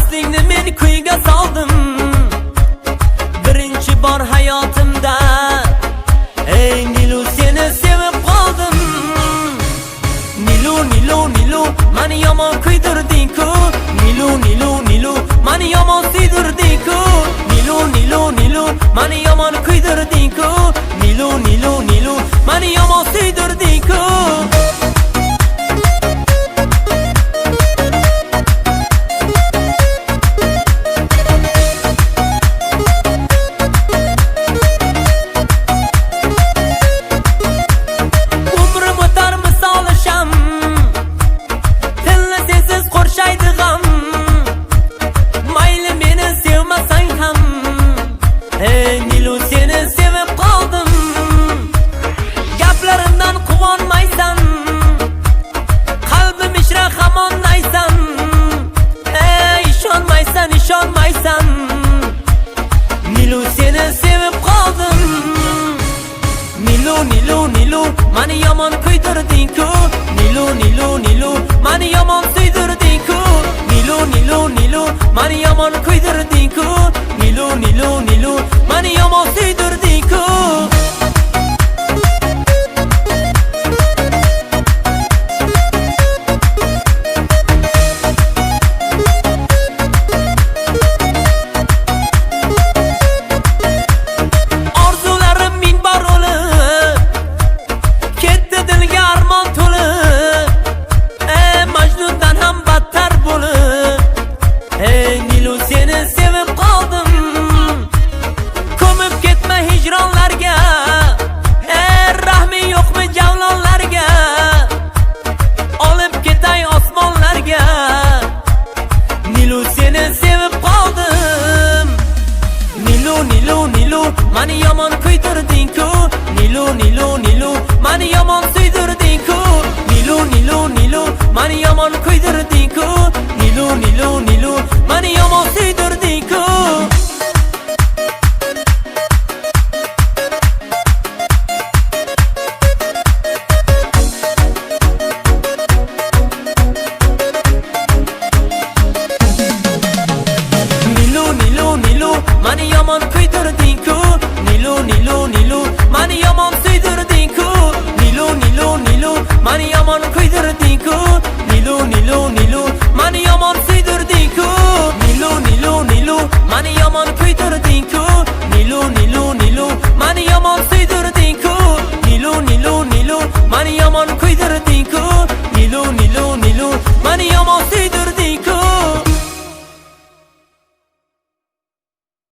aslingni men kuyga soldim. Birinchi bor hayotimda ey Nilu seni sevib qoldim. Nilu Nilu Nilu mani yomon kuydirding-ku. Nilu Nilu Nilu mani yomon suydirding-ku. Nilu Nilu Nilu mani yomon kuydirding-ku. Nilu Nilu Nilu mani yomon suydirding-ku. Ey Nilu seni sevib qoldim. Gaplarimdan quvonmaysan, qalbim ichra hamonlaysan. Ey ishonmaysan, ishonmaysan. Nilu seni sevib qoldim. Nilu Nilu Nilu mani yomon kuydirding-ku. Nilu Nilu Nilu mani yomon suydirding-ku. Nilu Nilu Nilu mani yomon kuydirding-ku. Nilu Nilu Nilu mani yomon suydirding-ku. Orzularim ming bor o'lib, ketdi dilga armon to'lib. Majnundan ham battar bo'lib, ey Nilu seni sevib qoldim. Ko'mib ketma hijronlarga, rahmi yo'qmi javlonlarga. Olib ketay osmonlarga. Nilu seni sevib qoldim. Nilu Nilu Nilu mani yomon kuydirding-ku. Nilu Nilu Nilu mani yomon suydirding-ku. Nilu Nilu Nilu mani yomon kuydirding-ku. Nilu Nilu Nilu mani yomon suydirding-ku. Nilu Nilu Nilu mani yomon kuydirding-ku. Nilu Nilu Nilu mani yomon suydirding-ku. Nilu Nilu Nilu mani yomon kuydirding-ku. Nilu Nilu Nilu mani yomon suydirding-ku. Nilu Nilu Nilu mani yomon kuydirding-ku. Nilu Nilu Nilu mani yomon suydirding-ku. Nilu Nilu Nilu mani yomon kuydirding-ku.